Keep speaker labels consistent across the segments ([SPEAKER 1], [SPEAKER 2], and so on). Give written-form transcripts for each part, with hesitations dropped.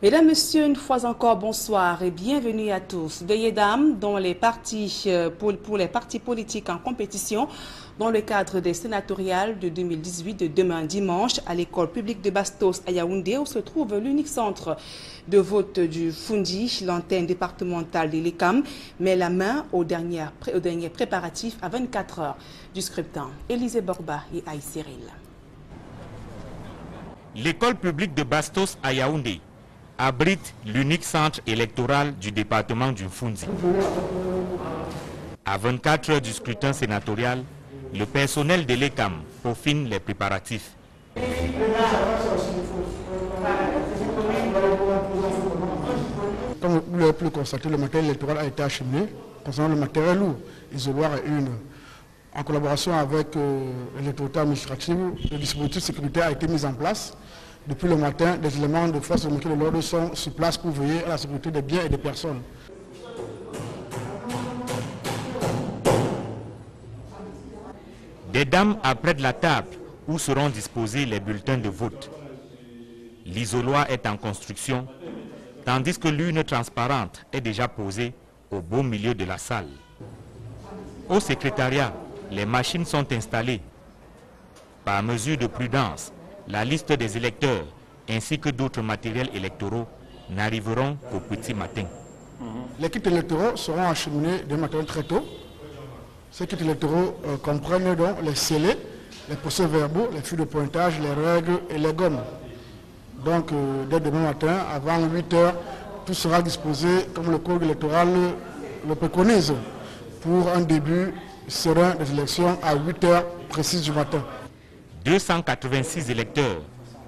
[SPEAKER 1] Mesdames, Messieurs, une fois encore, bonsoir et bienvenue à tous. Veillée d'âme pour les partis politiques en compétition dans le cadre des sénatoriales de 2018 de demain dimanche à l'école publique de Bastos à Yaoundé où se trouve l'unique centre de vote du Fundi, l'antenne départementale de l'ECAM, met la main aux derniers préparatifs à 24 heures du scrutin. Élisée Borba et Aïe Cyril.
[SPEAKER 2] L'école publique de Bastos à Yaoundé abrite l'unique centre électoral du département du Fundi. À 24 heures du scrutin sénatorial, le personnel de l'ECAM peaufine les préparatifs.
[SPEAKER 3] Comme vous l'avez pu le constater, le matériel électoral a été acheminé. Concernant le matériel lourd, isoloir et une. En collaboration avec l'autorité administrative, le dispositif sécuritaire a été mis en place. Depuis le matin, des éléments de force de l'ordre sont sur place pour veiller à la sécurité des biens et des personnes.
[SPEAKER 2] Des dames apprêtent la table où seront disposés les bulletins de vote. L'isoloir est en construction, tandis que l'urne transparente est déjà posée au beau milieu de la salle. Au secrétariat, les machines sont installées. Par mesure de prudence, la liste des électeurs ainsi que d'autres matériels électoraux n'arriveront qu'au petit matin.
[SPEAKER 3] Les kits électoraux seront acheminés de matériel très tôt. Ces kits électoraux comprennent donc les scellés, les procès-verbaux, les fûts de pointage, les règles et les gommes. Donc dès demain matin, avant 8 heures, tout sera disposé comme le code électoral le préconise pour un début serein des élections à 8 heures précises du matin.
[SPEAKER 2] 286 électeurs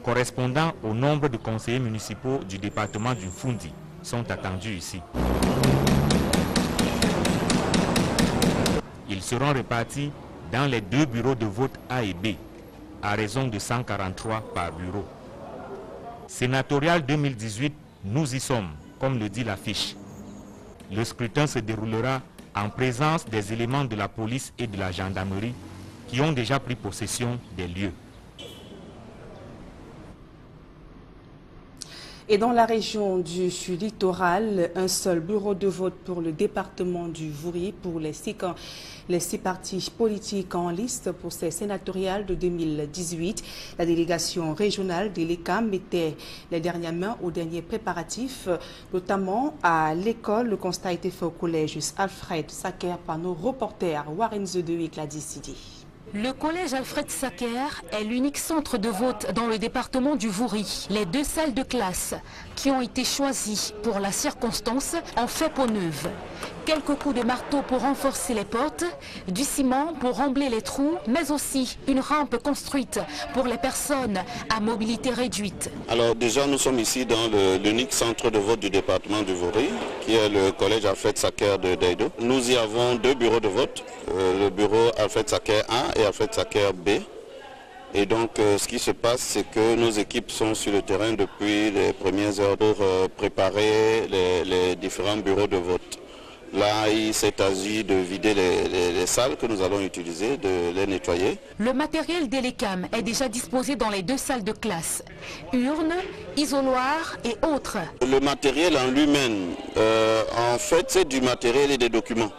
[SPEAKER 2] correspondant au nombre de conseillers municipaux du département du Fundi sont attendus ici. Ils seront répartis dans les 2 bureaux de vote A et B, à raison de 143 par bureau. Sénatorial 2018, nous y sommes, comme le dit l'affiche. Le scrutin se déroulera en présence des éléments de la police et de la gendarmerie qui ont déjà pris possession des lieux.
[SPEAKER 1] Et dans la région du littoral, un seul bureau de vote pour le département du Vouri pour les six partis politiques en liste pour ces sénatoriales de 2018. La délégation régionale de l'ECAM mettait les dernières mains aux derniers préparatifs, notamment à l'école. Le constat a été fait au collège Alfred Saker par nos reporters Warren Zedeu et Gladys Sidi.
[SPEAKER 4] Le collège Alfred Saker est l'unique centre de vote dans le département du Vouri. Les 2 salles de classe qui ont été choisies pour la circonstance en fait peau neuve. Quelques coups de marteau pour renforcer les portes, du ciment pour rembler les trous, mais aussi une rampe construite pour les personnes à mobilité réduite.
[SPEAKER 5] Alors déjà nous sommes ici dans l'unique centre de vote du département du Vouri, qui est le collège Alfred Saker de Daido. Nous y avons 2 bureaux de vote, le bureau Alfred Saker A et Alfred Saker B. Et donc ce qui se passe, c'est que nos équipes sont sur le terrain depuis les premières heures pour préparer les différents bureaux de vote. Là, il s'est agi de vider les salles que nous allons utiliser, de les nettoyer.
[SPEAKER 4] Le matériel de l'ECAM est déjà disposé dans les 2 salles de classe. Urnes, isoloirs et autres.
[SPEAKER 5] Le matériel en lui-même, en fait, c'est du matériel et des documents.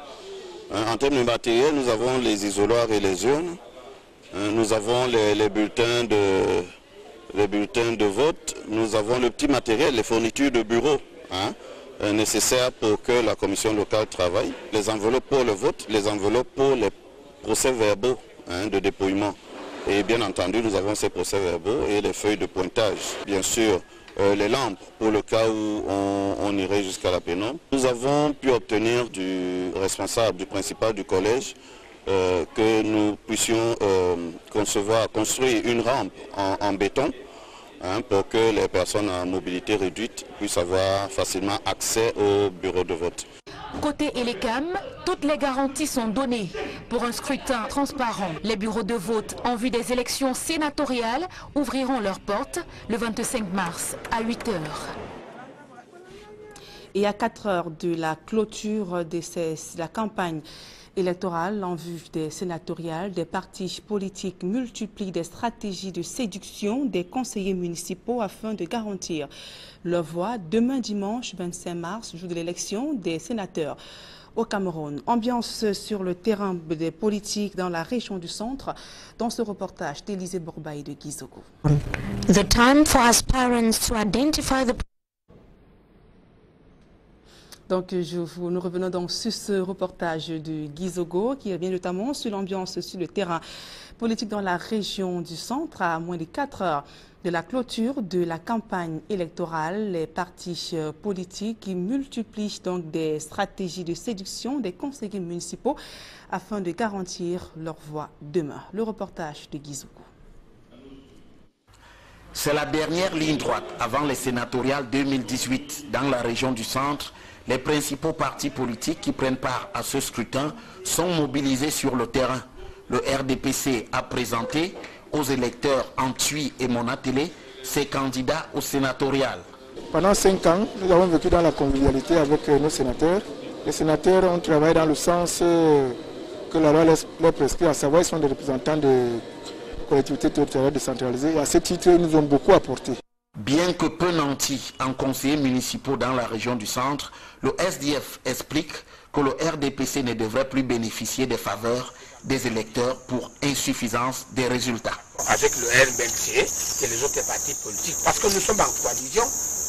[SPEAKER 5] En termes de matériel, nous avons les isoloirs et les urnes. Nous avons les bulletins de vote. Nous avons le petit matériel, les fournitures de bureau. Nécessaires pour que la commission locale travaille, les enveloppes pour le vote, les enveloppes pour les procès-verbaux de dépouillement. Et bien entendu, nous avons ces procès-verbaux et les feuilles de pointage. Bien sûr, les lampes pour le cas où on irait jusqu'à la pénombre. Nous avons pu obtenir du responsable, du principal du collège, que nous puissions construire une rampe en béton, pour que les personnes à mobilité réduite puissent avoir facilement accès au bureau de vote.
[SPEAKER 4] Côté ELECAM, toutes les garanties sont données pour un scrutin transparent. Les bureaux de vote en vue des élections sénatoriales ouvriront leurs portes le 25 mars à 8 heures.
[SPEAKER 1] Et à 4 heures de la clôture de la campagne électorale en vue des sénatoriales, des partis politiques multiplient des stratégies de séduction des conseillers municipaux afin de garantir leur voix demain dimanche 25 mars, jour de l'élection des sénateurs au Cameroun. Ambiance sur le terrain des politiques dans la région du centre, dans ce reportage d'Élisée Bourbaï de Gizogo.
[SPEAKER 6] The time for aspirants to identify the...
[SPEAKER 1] Donc, nous revenons donc sur ce reportage de Gizogo qui revient notamment sur l'ambiance sur le terrain politique dans la région du centre. À moins de 4 heures de la clôture de la campagne électorale, les partis politiques qui multiplient donc des stratégies de séduction des conseillers municipaux afin de garantir leur voix demain. Le reportage de Gizogo.
[SPEAKER 7] C'est la dernière ligne droite avant les sénatoriales 2018 dans la région du centre. Les principaux partis politiques qui prennent part à ce scrutin sont mobilisés sur le terrain. Le RDPC a présenté aux électeurs en Tui et Monatélé ses candidats aux sénatoriales.
[SPEAKER 3] Pendant 5 ans, nous avons vécu dans la convivialité avec nos sénateurs. Les sénateurs ont travaillé dans le sens que la loi leur prescrit, à savoir qu'ils sont des représentants de collectivités territoriales décentralisées. Et à ce titre, ils nous ont beaucoup apporté.
[SPEAKER 7] Bien que peu nantis en conseillers municipaux dans la région du centre, le SDF explique que le RDPC ne devrait plus bénéficier des faveurs des électeurs pour insuffisance des résultats.
[SPEAKER 8] Avec le RDPC et les autres partis politiques, parce que nous sommes en coalition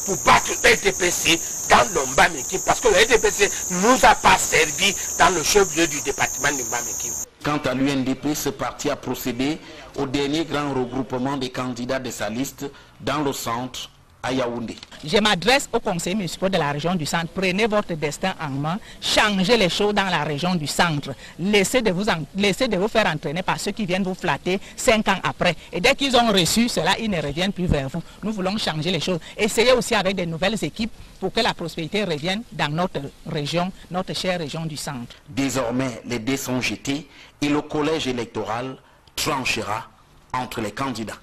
[SPEAKER 8] pour battre le RDPC dans le Mbameki, parce que le RDPC ne nous a pas servi dans le chef-lieu du département de Mbameki.
[SPEAKER 7] Quant à l'UNDP, ce parti a procédé au dernier grand regroupement des candidats de sa liste dans le centre à Yaoundé.
[SPEAKER 9] Je m'adresse aux conseillers municipaux de la région du centre. Prenez votre destin en main, changez les choses dans la région du centre. Laissez de vous faire entraîner par ceux qui viennent vous flatter 5 ans après. Et dès qu'ils ont reçu cela, ils ne reviennent plus vers vous. Nous voulons changer les choses. Essayez aussi avec des nouvelles équipes pour que la prospérité revienne dans notre région, notre chère région du centre.
[SPEAKER 7] Désormais, les dés sont jetés et le collège électoral tranchera entre les candidats.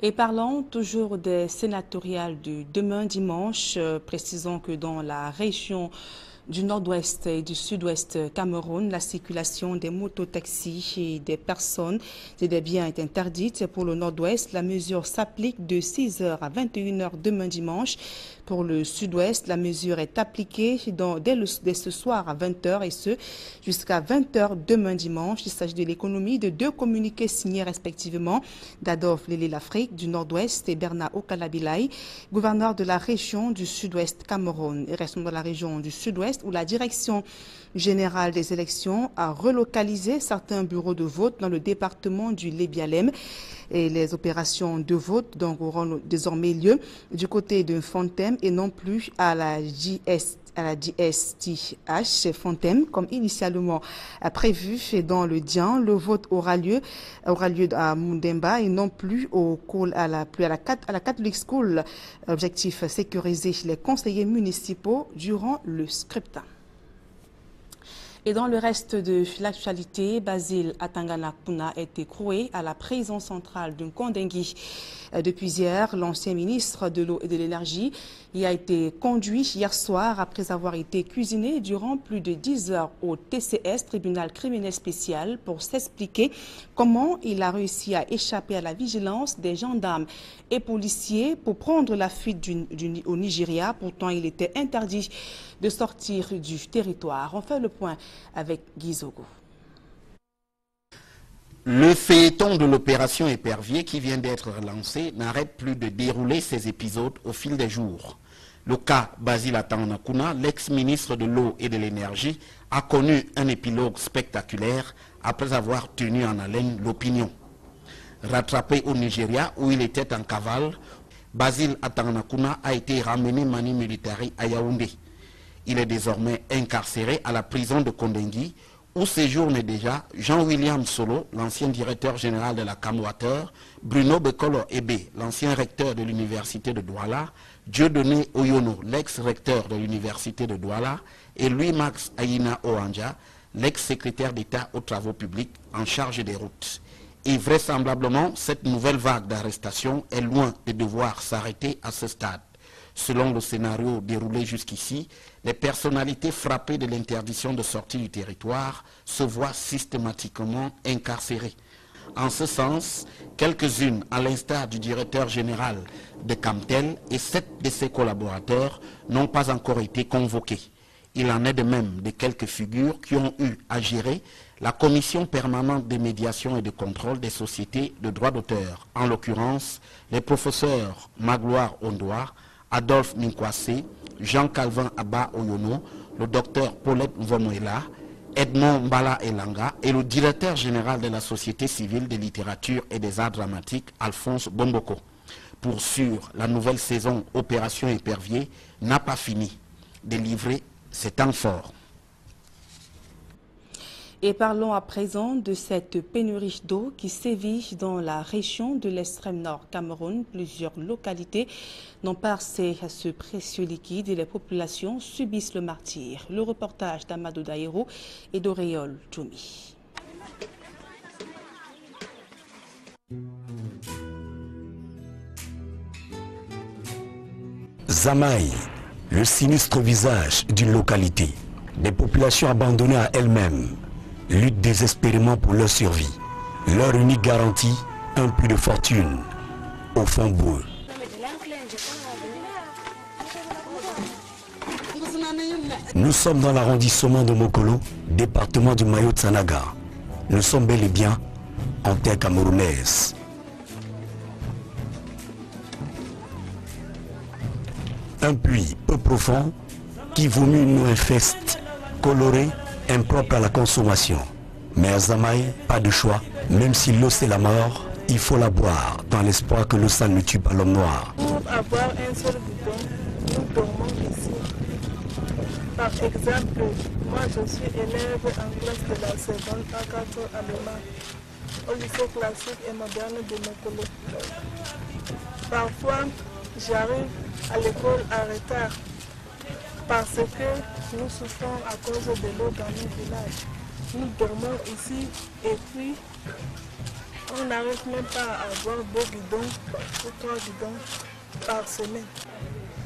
[SPEAKER 1] Et parlons toujours des sénatoriales de demain dimanche, précisons que dans la région du nord-ouest et du sud-ouest Cameroun, la circulation des mototaxis et des personnes et des biens est interdite. Pour le nord-ouest, la mesure s'applique de 6 h à 21 h demain dimanche. Pour le sud-ouest, la mesure est appliquée dès ce soir à 20 h et ce jusqu'à 20 h demain dimanche. Il s'agit de l'économie de 2 communiqués signés respectivement d'Adolphe Lélé-Lafrique du nord-ouest et Bernard Okalabilai, gouverneur de la région du sud-ouest Cameroun. Et restons dans la région du sud-ouest où la direction générale des élections a relocalisé certains bureaux de vote dans le département du Lébialem. Et les opérations de vote donc auront désormais lieu du côté de Fontem et non plus à la DSTH Fontem comme initialement prévu. Et dans le Dian, le vote aura lieu à Mundemba et non plus à la Catholic School. Objectif, sécuriser les conseillers municipaux durant le scrutin. Et dans le reste de l'actualité, Basile Atangana Kuna est écroué à la prison centrale de Kondengui. Depuis hier, l'ancien ministre de l'eau et de l'énergie y a été conduit hier soir après avoir été cuisiné durant plus de 10 heures au TCS, tribunal criminel spécial, pour s'expliquer comment il a réussi à échapper à la vigilance des gendarmes et policiers pour prendre la fuite au Nigeria. Pourtant, il était interdit de sortir du territoire. On fait le point avec Gizogo.
[SPEAKER 7] Le feuilleton de l'opération Épervier qui vient d'être relancé n'arrête plus de dérouler ses épisodes au fil des jours. Le cas Basile Atangana Kuna, l'ex-ministre de l'eau et de l'énergie, a connu un épilogue spectaculaire après avoir tenu en haleine l'opinion. Rattrapé au Nigeria où il était en cavale, Basile Atangana Kuna a été ramené manu militari à Yaoundé. Il est désormais incarcéré à la prison de Kondengui où séjourne déjà Jean-William Solo, l'ancien directeur général de la CAM-Water, Bruno Bekolo Ebe, l'ancien recteur de l'université de Douala, Dieudonné Oyono, l'ex-recteur de l'université de Douala, et Louis-Max Aïna Oanja, l'ex-secrétaire d'État aux travaux publics en charge des routes. Et vraisemblablement, cette nouvelle vague d'arrestation est loin de devoir s'arrêter à ce stade. Selon le scénario déroulé jusqu'ici, les personnalités frappées de l'interdiction de sortie du territoire se voient systématiquement incarcérées. En ce sens, quelques-unes, à l'instar du directeur général de Camtel et 7 de ses collaborateurs, n'ont pas encore été convoquées. Il en est de même de quelques figures qui ont eu à gérer la commission permanente de médiation et de contrôle des sociétés de droits d'auteur, en l'occurrence les professeurs Magloire Ondoa, Adolphe Minkwase, Jean-Calvin Abba Oyono, le docteur Paulette Mvonoela, Edmond Mbala Elanga et le directeur général de la Société civile de littérature et des arts dramatiques, Alphonse Bomboko. Pour sûr, la nouvelle saison Opération Épervier n'a pas fini de livrer ses temps forts.
[SPEAKER 1] Et parlons à présent de cette pénurie d'eau qui sévit dans la région de l'extrême nord Cameroun. Plusieurs localités n'ont pas accès à ce précieux liquide et les populations subissent le martyre. Le reportage d'Amadou Daïro et d'Auréole Djoumi.
[SPEAKER 10] Zamaï, le sinistre visage d'une localité. Des populations abandonnées à elles-mêmes luttent désespérément pour leur survie. Leur unique garantie, un puits de fortune au fond boueux. Nous sommes dans l'arrondissement de Mokolo, département du Mayo-Tsanaga. Nous sommes bel et bien en terre camerounaise. Un puits peu profond qui vomit une eau infeste, colorée, impropre à la consommation. Mais à Zamaï, pas de choix. Même si l'eau c'est la mort, il faut la boire dans l'espoir que l'eau sale ne tue pas l'homme noir.
[SPEAKER 11] Pour avoir un seul bidon, nous dormons ici. Par exemple, moi je suis élève en classe de la seconde A4 allemand au lycée classique et moderne de Mokolo. Parfois, j'arrive à l'école en retard parce que nous souffrons à cause de l'eau dans nos villages. Nous dormons ici et puis on n'arrive même pas à avoir 2 bidons ou 3 bidons par semaine.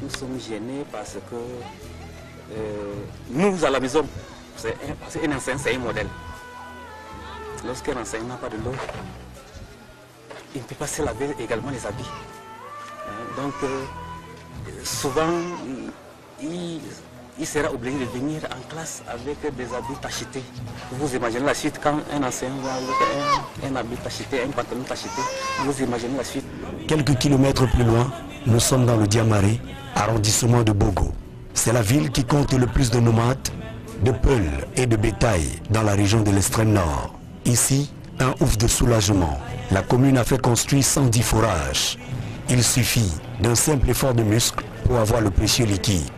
[SPEAKER 12] Nous sommes gênés parce que nous à la maison, c'est un enseignant, c'est un modèle. Lorsqu'un enseignant n'a pas de l'eau, il ne peut pas se laver également les habits. Donc souvent, il sera obligé de venir en classe avec des habits tachetés. Vous imaginez la suite quand un enseignant va avec un habit tacheté, un pantalon tacheté. Vous imaginez la suite.
[SPEAKER 10] Quelques kilomètres plus loin, nous sommes dans le Diamaré, arrondissement de Bogo. C'est la ville qui compte le plus de nomades, de peuls et de bétail dans la région de l'extrême nord. Ici, un ouf de soulagement. La commune a fait construire 110 forages. Il suffit d'un simple effort de muscle pour avoir le précieux liquide.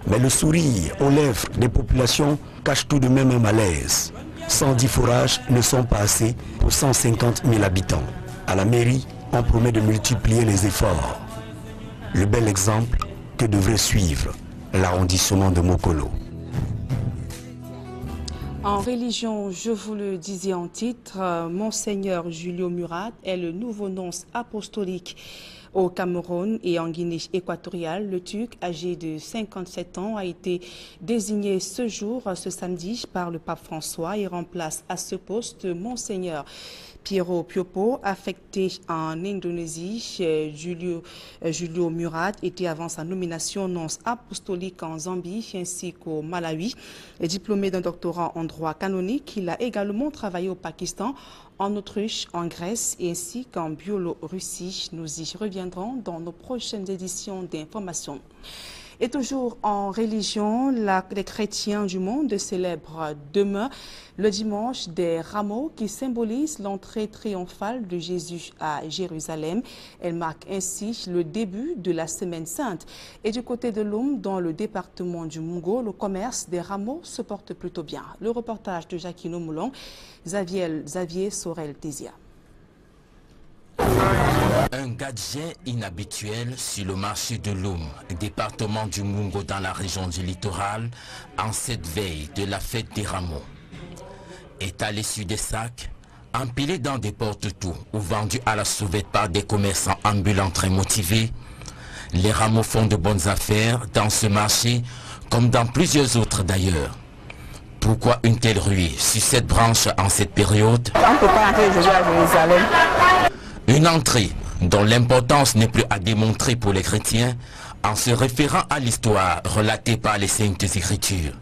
[SPEAKER 10] Mais le sourire aux lèvres des populations cache tout de même un malaise. 110 forages ne sont pas assez pour 150 000 habitants. À la mairie, on promet de multiplier les efforts. Le bel exemple que devrait suivre l'arrondissement de Mokolo.
[SPEAKER 1] En religion, je vous le disais en titre, Monseigneur Julio Murat est le nouveau nonce apostolique au Cameroun et en Guinée équatoriale. Le Turc, âgé de 57 ans, a été désigné ce samedi, par le pape François et remplace à ce poste Monseigneur Piero Piopo, affecté en Indonésie. Julio Murat était avant sa nomination nonce apostolique en Zambie ainsi qu'au Malawi. Diplômé d'un doctorat en droit canonique, il a également travaillé au Pakistan, en Autriche, en Grèce ainsi qu'en Biélorussie. Nous y reviendrons dans nos prochaines éditions d'information. Et toujours en religion, les chrétiens du monde célèbrent demain le dimanche des rameaux qui symbolise l'entrée triomphale de Jésus à Jérusalem. Elle marque ainsi le début de la Semaine Sainte. Et du côté de l'Oum, dans le département du Mungo, le commerce des rameaux se porte plutôt bien. Le reportage de Jacquino Moulon, Xavier Sorel-Tézia.
[SPEAKER 13] Un gadget inhabituel sur le marché de l'Oum, département du Mungo dans la région du littoral, en cette veille de la fête des rameaux. Étalés sur des sacs, empilés dans des porte-tout ou vendus à la sauvette par des commerçants ambulants très motivés, Les rameaux font de bonnes affaires dans ce marché, comme dans plusieurs autres d'ailleurs. Pourquoi une telle ruée sur cette branche en cette période?
[SPEAKER 9] On ne peut pas entrer aujourd'hui à Jérusalem.
[SPEAKER 13] Une entrée dont l'importance n'est plus à démontrer pour les chrétiens en se référant à l'histoire relatée par les Saintes Écritures.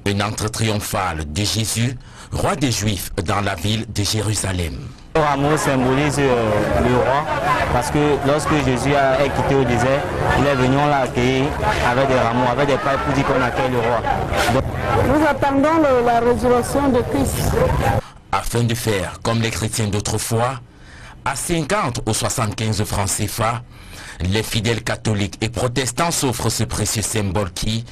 [SPEAKER 13] Une entrée triomphale de Jésus, roi des Juifs dans la ville de Jérusalem.
[SPEAKER 14] Le rameau symbolise le roi parce que lorsque Jésus est quitté au désert, il est venu, on l'a accueilli avec des rameaux, avec des pailles pour dire qu'on accueille le roi.
[SPEAKER 11] Nous attendons la résurrection de Christ.
[SPEAKER 13] Afin de faire comme les chrétiens d'autrefois, à 50 ou 75 francs CFA, les fidèles catholiques et protestants s'offrent ce précieux symbole qui,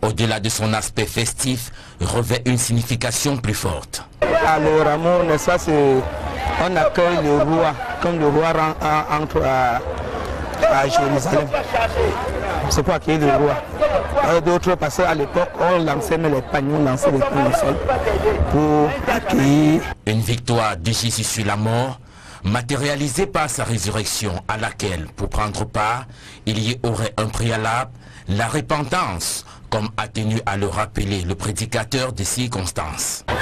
[SPEAKER 13] au-delà de son aspect festif, revêt une signification plus forte.
[SPEAKER 14] Le rameau, n'est-ce pas, on accueille le roi, comme le roi entre à Jérusalem. C'est pour accueillir le roi. D'autres, parce qu'à l'époque, on lançait les paniers, on lançait les paniers pour accueillir.
[SPEAKER 13] Une victoire de Jésus sur la mort, matérialisée par sa résurrection à laquelle, pour prendre part, il y aurait un préalable, la repentance, comme a tenu à le rappeler le prédicateur des circonstances.
[SPEAKER 15] Je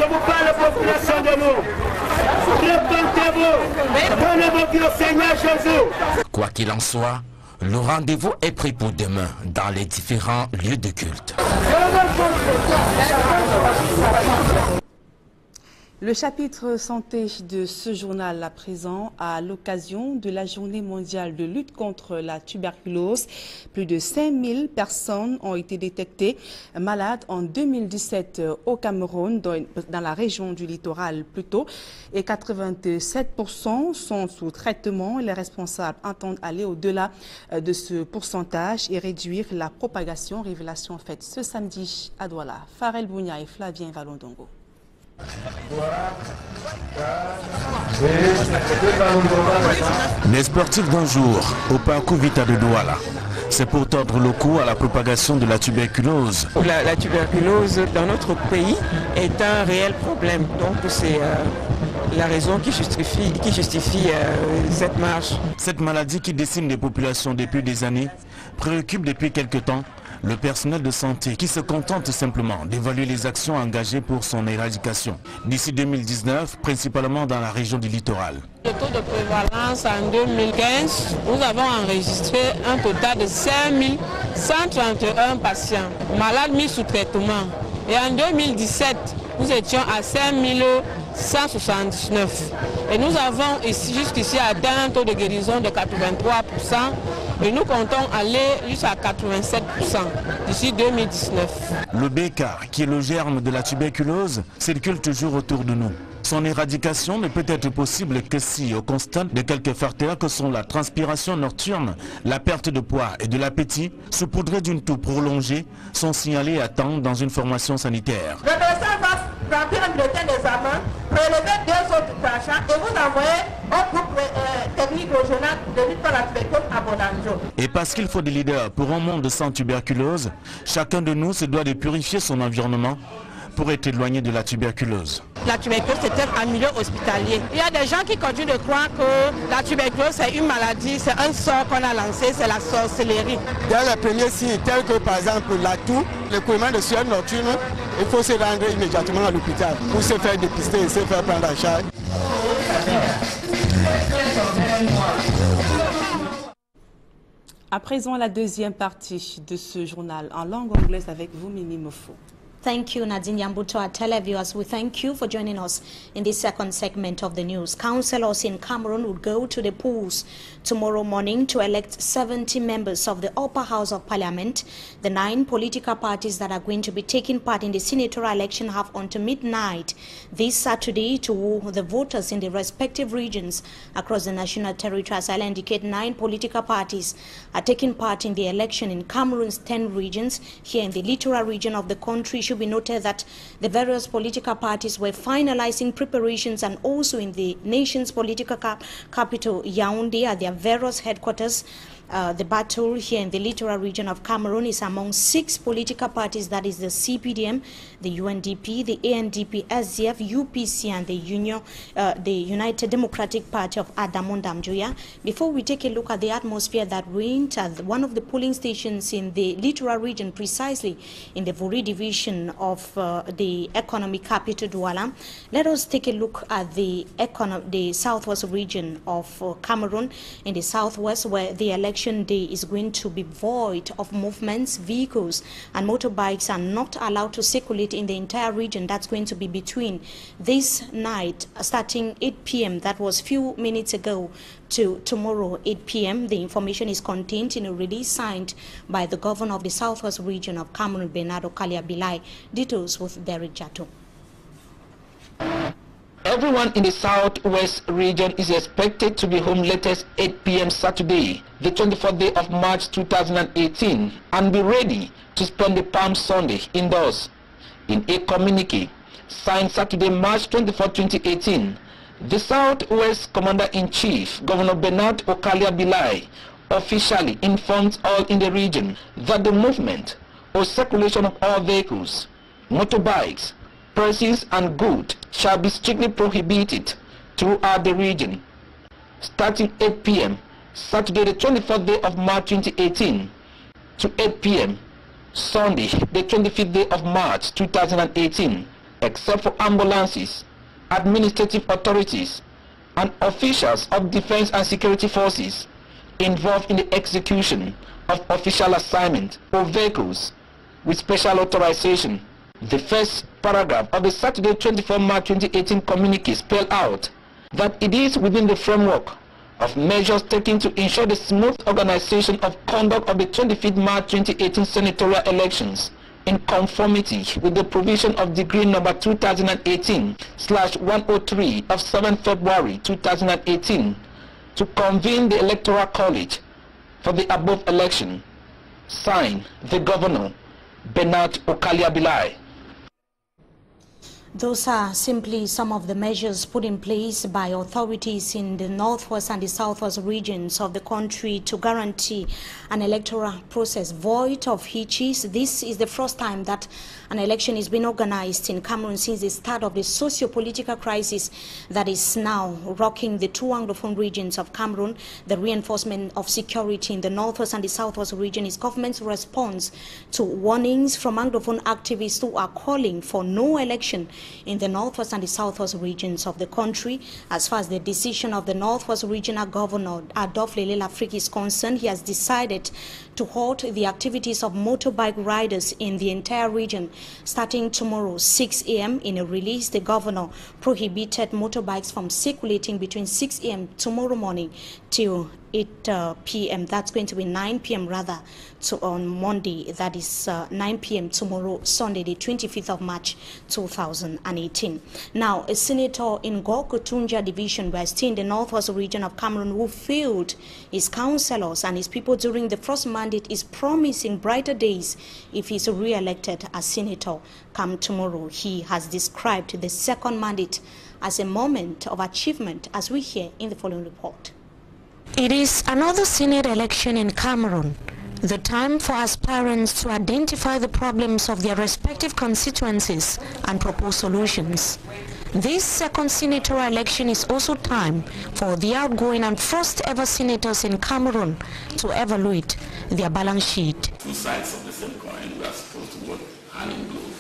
[SPEAKER 15] vous parle, population de nous. Repentez-vous, donnez vos vies au Seigneur Jésus.
[SPEAKER 13] Quoi qu'il en soit, le rendez-vous est pris pour demain dans les différents lieux de culte.
[SPEAKER 1] Le chapitre santé de ce journal à présent, à l'occasion de la journée mondiale de lutte contre la tuberculose, plus de 5000 personnes ont été détectées malades en 2017 au Cameroun, dans la région du littoral plutôt, et 87% sont sous traitement. Les responsables entendent aller au-delà de ce pourcentage et réduire la propagation. Révélation faite ce samedi à Douala. Farel Bounia et Flavien Valondongo.
[SPEAKER 16] Les sportifs d'un jour au parcours Vita de Douala. C'est pour tordre le cou à la propagation de la tuberculose.
[SPEAKER 17] La tuberculose dans notre pays est un réel problème. Donc c'est la raison qui justifie cette marche.
[SPEAKER 16] Cette maladie qui décime les populations depuis des années préoccupe depuis quelque temps le personnel de santé qui se contente simplement d'évaluer les actions engagées pour son éradication. D'ici 2019, principalement dans la région du littoral.
[SPEAKER 17] Le taux de prévalence en 2015, nous avons enregistré un total de 5131 patients malades mis sous traitement. Et en 2017, nous étions à 5179. Et nous avons jusqu'ici atteint un taux de guérison de 83%. Et nous comptons aller jusqu'à 87% d'ici 2019.
[SPEAKER 16] Le bécard, qui est le germe de la tuberculose, circule toujours autour de nous. Son éradication ne peut être possible que si, au constat de quelques facteurs que sont la transpiration nocturne, la perte de poids et de l'appétit, saupoudrés d'une toux prolongée, sont signalés à temps dans une formation sanitaire.
[SPEAKER 18] Le médecin va remplir un bulletin d'examen, prélever 2 autres sachants et vous envoyer au groupe technique régional de lutte contre la tuberculose à Bonanjo.
[SPEAKER 16] Et parce qu'il faut des leaders pour un monde sans tuberculose, chacun de nous se doit de purifier son environnement pour être éloigné de la tuberculose.
[SPEAKER 17] La tuberculose, c'est un milieu hospitalier. Il y a des gens qui continuent de croire que la tuberculose, c'est une maladie, c'est un sort qu'on a lancé, c'est la sorcellerie.
[SPEAKER 19] Dans les premiers signes, tels que par exemple la toux, le coulement de sueur nocturne, il faut se rendre immédiatement à l'hôpital pour se faire dépister et se faire prendre en charge.
[SPEAKER 1] À présent, la deuxième partie de ce journal en langue anglaise avec vous, Mimi Mofo.
[SPEAKER 6] Thank you, Nadine Yambuto. Our televiewers, we thank you for joining us in this second segment of the news. Councillors in Cameroon will go to the polls tomorrow morning to elect 70 members of the upper house of parliament. The 9 political parties that are going to be taking part in the senatorial election have until midnight this Saturday to woo the voters in the respective regions across the national territory. As I indicate, 9 political parties are taking part in the election in Cameroon's 10 regions. Here in the littoral region of the country, it should be noted that the various political parties were finalizing preparations, and also in the nation's political capital, Yaoundé, at their various headquarters, The battle here in the littoral region of Cameroon is among 6 political parties, that is the CPDM, the UNDP, the ANDP, SDF, UPC, and the United Democratic Party of Adamon Damjoya. Before we take a look at the atmosphere that reigned at one of the polling stations in the littoral region, precisely in the Vuri division of the economic capital Douala, let us take a look at the southwest region of Cameroon. In the southwest, where the election day is going to be void of movements, vehicles and motorbikes are not allowed to circulate in the entire region. That's going to be between this night, starting 8 p.m. that was few minutes ago, to tomorrow 8 p.m. The information is contained in a release signed by the governor of the southwest region of Cameroon, Bernard Okalia-Bilai. Details with Derek Jato.
[SPEAKER 20] Everyone in the southwest region is expected to be home latest 8 p.m. Saturday, the 24th day of March 2018, and be ready to spend the Palm Sunday indoors. In a communique signed Saturday, March 24, 2018, the Southwest Commander-in-Chief, Governor Bernard Okalia-Bilai, officially informed all in the region that the movement or circulation of all vehicles, motorbikes, persons and goods shall be strictly prohibited throughout the region. Starting 8 p.m. Saturday the 24th day of March 2018 to 8 p.m. Sunday the 25th day of March 2018, except for ambulances, administrative authorities and officials of defense and security forces involved in the execution of official assignment or vehicles with special authorization. The first paragraph of the Saturday 24 March 2018 communique spelled out that it is within the framework of measures taken to ensure the smooth organization of conduct of the 25th March 2018 senatorial elections in conformity with the provision of Decree number 2018/103 of 7 February 2018 to convene the Electoral College for the above election. Signed, the Governor, Bernard Okalia-Bilai.
[SPEAKER 6] Those are simply some of the measures put in place by authorities in the northwest and the southwest regions of the country to guarantee an electoral process void of hitches. This is the first time that an election is being organized in Cameroon since the start of the socio-political crisis that is now rocking the 2 Anglophone regions of Cameroon. The reinforcement of security in the northwest and the southwest region is government's response to warnings from Anglophone activists who are calling for no election in the northwest and the southwest regions of the country. As far as the decision of the northwest regional governor Adolphe Lele-Lafrique is concerned, he has decided to halt the activities of motorbike riders in the entire region starting tomorrow 6 a.m. In a release, the governor prohibited motorbikes from circulating between 6 a.m. tomorrow morning till 8 p.m. That's going to be 9 p.m. rather, on Monday. That is 9 p.m. tomorrow, Sunday, the 25th of March, 2018. Now, a senator in Ngor-Kotunja division, we're still in the northwest region of Cameroon, who failed his councillors and his people during the first mandate, is promising brighter days if he's re-elected as senator come tomorrow. He has described the second mandate as a moment of achievement, as we hear in the following report.
[SPEAKER 4] It is another Senate election in Cameroon, the time for aspirants to identify the problems of their respective constituencies and propose solutions. This second senatorial election is also time for the outgoing and first ever senators in Cameroon to evaluate their balance sheet.
[SPEAKER 21] Two sides of the same coin, we are supposed to work hand in glove.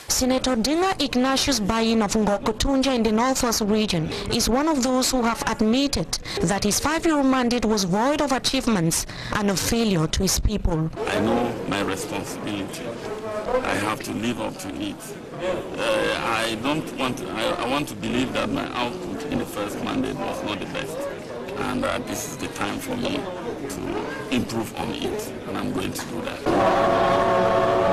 [SPEAKER 4] Senator Dinga Ignatius Bayin of Ngor-Kotunja in the northwest region is one of those who have admitted that his 5-year mandate was void of achievements and a failure to his people.
[SPEAKER 21] I know my responsibility. I have to live up to it. I want to believe that my output in the first mandate was not the best, and that this is the time for me to improve on it, and I'm going to do that.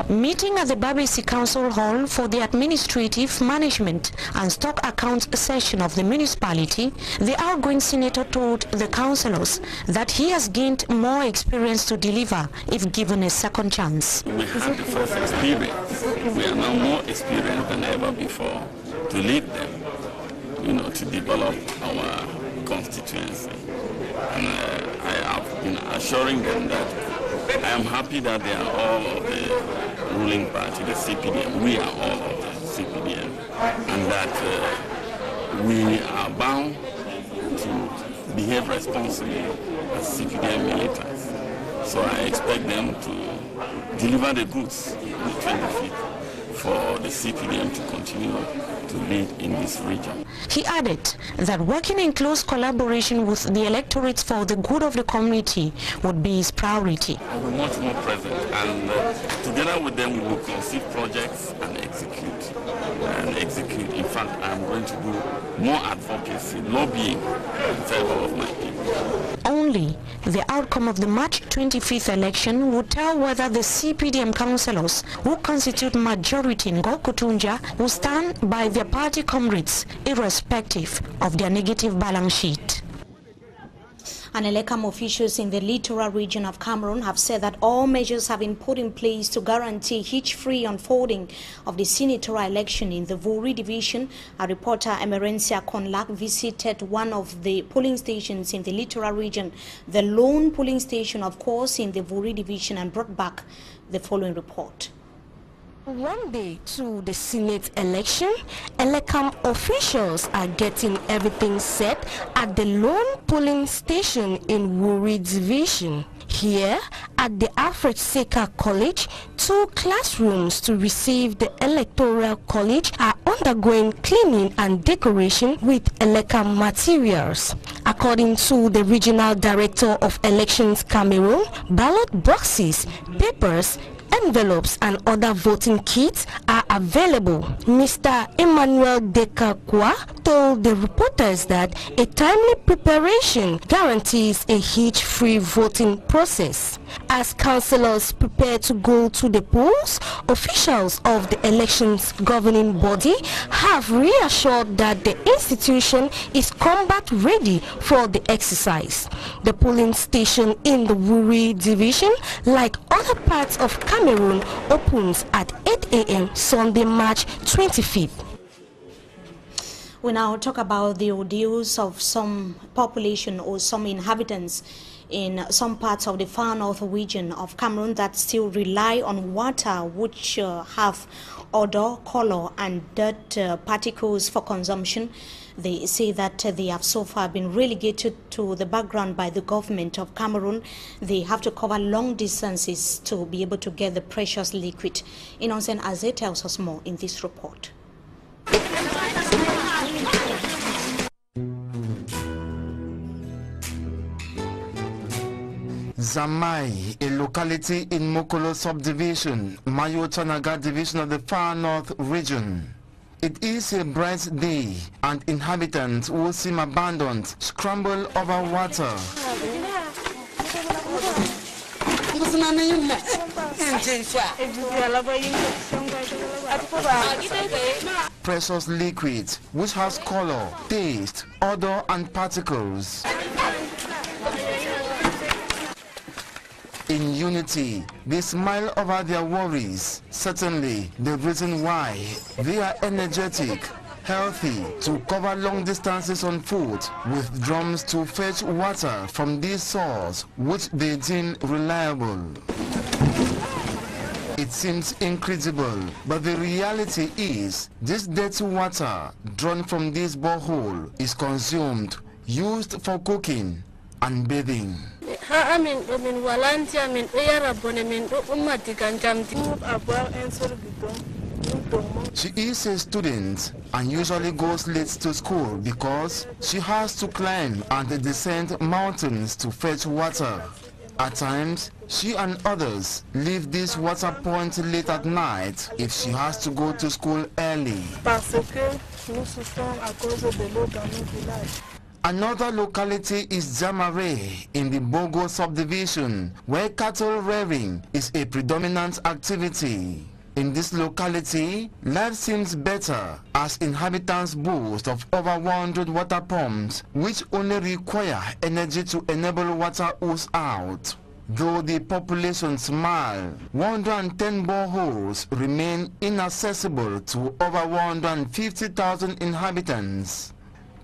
[SPEAKER 4] Meeting at the Babesi Council Hall for the Administrative, Management and Stock Accounts session of the municipality, the outgoing senator told the councillors that he has gained more experience to deliver if given a second chance.
[SPEAKER 21] We had the first experience. We are now more experienced than ever before to lead them, to develop our constituency. And I have been assuring them that I am happy that they are all of the ruling party, the CPDM. We are all of the CPDM. And that we are bound to behave responsibly as CPDM militants. So I expect them to deliver the goods on the 25th for the CPDM to continue to lead in this region.
[SPEAKER 6] He added that working in close collaboration with the electorates for the good of the community would be his priority.
[SPEAKER 21] I will be much more present, and together with them we will conceive projects and execute. In fact, I'm going to do more advocacy, lobbying in favor of my people.
[SPEAKER 6] Only the outcome of the March 25th election would tell whether the CPDM councillors who constitute majority in Gokutunja will stand by their party comrades irrespective of their negative balance sheet. And Elekam officials in the littoral region of Cameroon have said that all measures have been put in place to guarantee hitch-free unfolding of the senatorial election in the Vuri division. A reporter, Emerencia Konlak, visited one of the polling stations in the littoral region, the lone polling station, of course, in the Vuri division, and brought back the following report.
[SPEAKER 2] One day to the Senate election, Elekam officials are getting everything set at the lone polling station in Wuri Division. Here, at the Alfred Seka College, 2 classrooms to receive the Electoral College are undergoing cleaning and decoration with Elekam materials. According to the Regional Director of Elections Cameroon, ballot boxes, papers, envelopes and other voting kits are available. Mr. Emmanuel Dekakwa told the reporters that a timely preparation guarantees a hitch-free voting process. As councillors prepare to go to the polls, officials of the elections governing body have reassured that the institution is combat ready for the exercise. The polling station in the Wuri division, like other parts of Cameroon, opens at 8 a.m. Sunday, March 25th.
[SPEAKER 6] We now talk about the ordeals of some population or some inhabitants in some parts of the far north region of Cameroon that still rely on water which have odor, color and dirt particles for consumption. They say that they have so far been relegated to the background by the government of Cameroon. They have to cover long distances to be able to get the precious liquid. Innocent Aze tells us more in this report.
[SPEAKER 16] Zamai, a locality in Mokolo subdivision, Mayo Chanaga division of the far north region. It is a bright day and inhabitants who seem abandoned scramble over water. Precious liquid which has color, taste, odor and particles. In unity, they smile over their worries. Certainly, the reason why they are energetic, healthy, to cover long distances on foot with drums to fetch water from these sources which they deem reliable. It seems incredible, but the reality is this dirty water drawn from this borehole is consumed, used for cooking and bathing. She is a student and usually goes late to school because she has to climb and descend mountains to fetch water. At times, she and others leave this water point late at night if she has to go to school early. Another locality is Jamare in the Bogo subdivision, where cattle rearing is a predominant activity. In this locality, life seems better as inhabitants boast of over 100 water pumps which only require energy to enable water ooze out. Though the population smile, 110 boreholes remain inaccessible to over 150,000 inhabitants.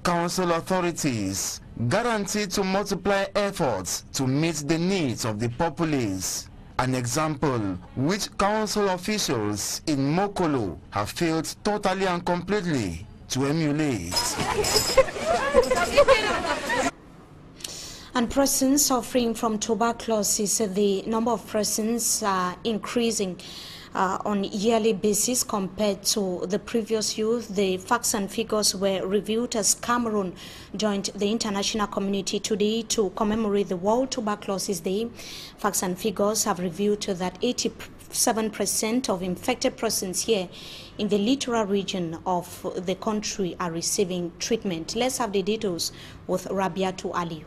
[SPEAKER 16] Council authorities guaranteed to multiply efforts to meet the needs of the populace. An example which council officials in Mokolo have failed totally and completely to emulate.
[SPEAKER 6] And persons suffering from tuberculosis, the number of persons are increasing on a yearly basis compared to the previous year. The facts and figures were reviewed as Cameroon joined the international community today to commemorate the World Tuberculosis Day. Facts and figures have revealed that 87% of infected persons here in the littoral region of the country are receiving treatment. Let's have the details with Rabiatu Aliyu.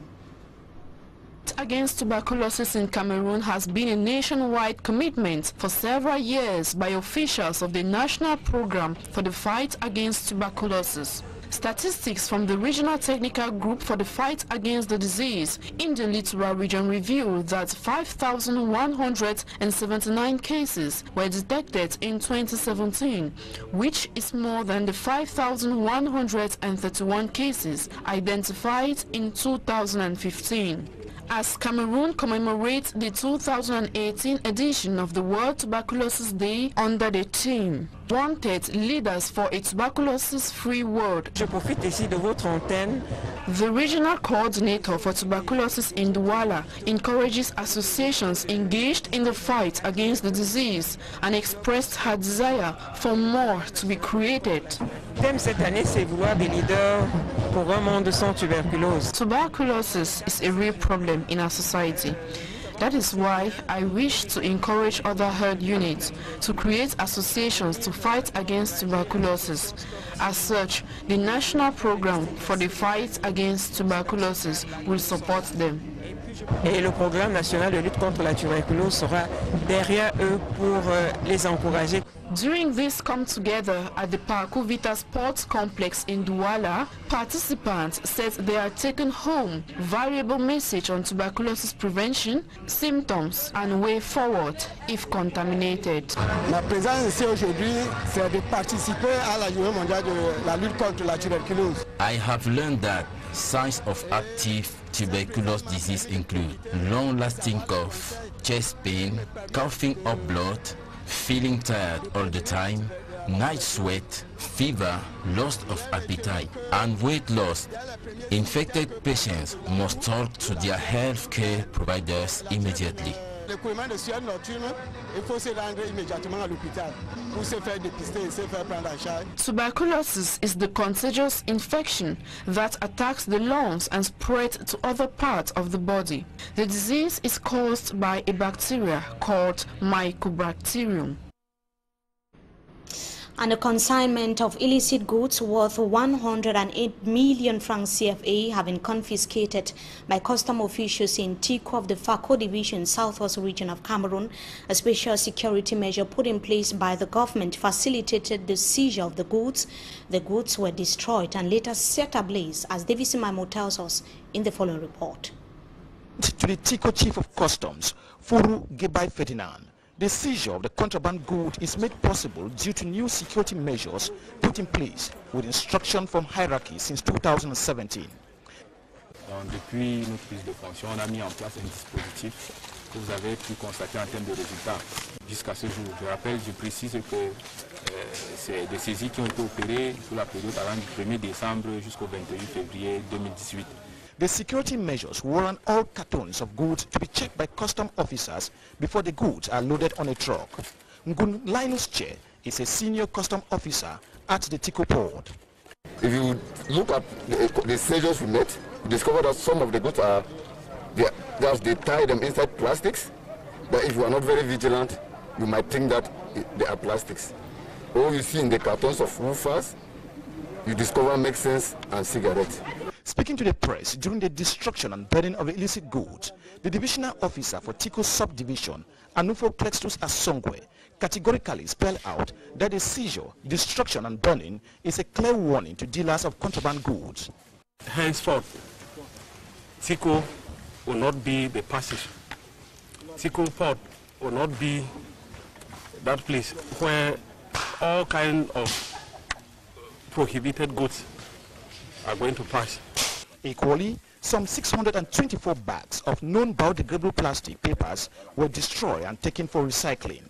[SPEAKER 5] Against tuberculosis in Cameroon has been a nationwide commitment for several years by officials of the National Program for the Fight Against Tuberculosis. Statistics from the Regional Technical Group for the Fight Against the Disease in the Littoral region revealed that 5,179 cases were detected in 2017, which is more than the 5,131 cases identified in 2015. As Cameroon commemorates the 2018 edition of the World Tuberculosis Day under the theme Wanted Leaders for a Tuberculosis-Free World.
[SPEAKER 22] Je profite ici de votre antenne.
[SPEAKER 5] The regional coordinator for tuberculosis in Douala encourages associations engaged in the fight against the disease and expressed her desire for more to be created.
[SPEAKER 22] Le thème cette année, c'est vouloir des leaders pour un monde sans tuberculose.
[SPEAKER 5] Tuberculosis is a real problem in our society. That is why I wish to encourage other herd units to create associations to fight against tuberculosis. As such, the National Program for the Fight Against Tuberculosis will support them.
[SPEAKER 22] Et le programme national de lutte contre la tuberculose sera derrière eux pour les encourager.
[SPEAKER 5] During this come-together at the Parcours Vita Sports Complex in Douala, participants said they are taking home valuable message on tuberculosis prevention, symptoms and way forward if contaminated.
[SPEAKER 19] Ma présence ici aujourd'hui, c'est de participer à la Journée mondiale de la lutte contre la tuberculose.
[SPEAKER 13] I have learned that signs of active tuberculosis disease include long-lasting cough, chest pain, coughing up blood, feeling tired all the time, night sweat, fever, loss of appetite, and weight loss. Infected patients must talk to their health care providers immediately.
[SPEAKER 19] Le coulement de sueur nocturne, il faut se rendre immédiatement à l'hôpital pour se faire dépister et se faire prendre en charge.
[SPEAKER 5] Tuberculosis is the contagious infection that attacks the lungs and spreads to other parts of the body. The disease is caused by a bacteria called Mycobacterium.
[SPEAKER 6] And the consignment of illicit goods worth 108 million francs CFA have been confiscated by custom officials in Tiko of the Fako Division, Southwest region of Cameroon. A special security measure put in place by the government facilitated the seizure of the goods. The goods were destroyed and later set ablaze, as David Simaimo tells us in the following report.
[SPEAKER 23] To the Tiko Chief of Customs, Furu Gebai Ferdinand, the seizure of the contraband good is made possible due to new security measures put in place with instruction from hierarchy since 2017.
[SPEAKER 24] Depuis notre prise de fonction, on a mis en place un dispositif que vous avez pu constater en termes de résultats jusqu'à ce jour. Je rappelle, je précise que c'est des saisies qui ont été opérées sur la période allant du 1er décembre jusqu'au 28 février 2018.
[SPEAKER 23] The security measures warrant all cartons of goods to be checked by custom officers before the goods are loaded on a truck. Ngun Linus Che is a senior custom officer at the Tiko port.
[SPEAKER 25] If you look at the seizures we made, you discover that some of the goods are, they tie them inside plastics, but if you are not very vigilant, you might think that they are plastics. All you see in the cartons of woofers, you discover medicines and cigarettes.
[SPEAKER 23] Speaking to the press during the destruction and burning of illicit goods, the divisional officer for Tiko subdivision, Anufo Plextus Asongwe, categorically spelled out that the seizure, destruction and burning is a clear warning to dealers of contraband goods.
[SPEAKER 24] Henceforth, Tiko will not be the passage. Tiko port will not be that place where all kinds of prohibited goods are going to pass.
[SPEAKER 23] Equally, some 624 bags of non-biodegradable plastic papers were destroyed and taken for recycling.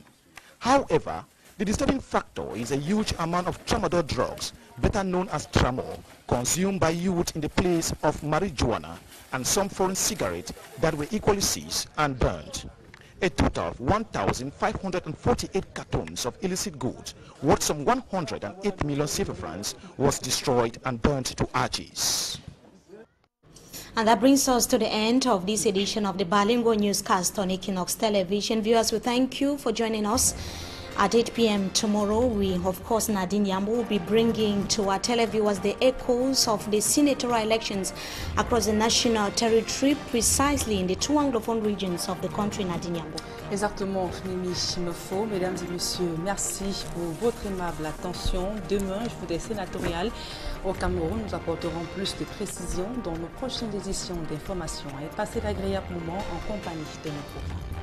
[SPEAKER 23] However, the disturbing factor is a huge amount of tramadol drugs, better known as Tramol, consumed by youth in the place of marijuana and some foreign cigarettes that were equally seized and burned. A total of 1,548 cartons of illicit goods worth some 108 million CFA francs was destroyed and burnt to ashes.
[SPEAKER 6] And that brings us to the end of this edition of the Bilingual Newscast on Equinox Television. Viewers, we thank you for joining us. At 8 p.m. tomorrow, we, of course, Nadine Yambo, will be bringing to our televiewers the echoes of the senatorial elections across the national territory, precisely in the two anglophone regions of the country, Nadine Yambo.
[SPEAKER 1] Exactement, Mimi Chimefo. Mesdames et messieurs, merci pour votre aimable attention. Demain, je vous des sénatoriales au Cameroun. Nous apporterons plus de précisions dans nos prochaines éditions d'information. Et passez d'agréables moments en compagnie de nos programmes.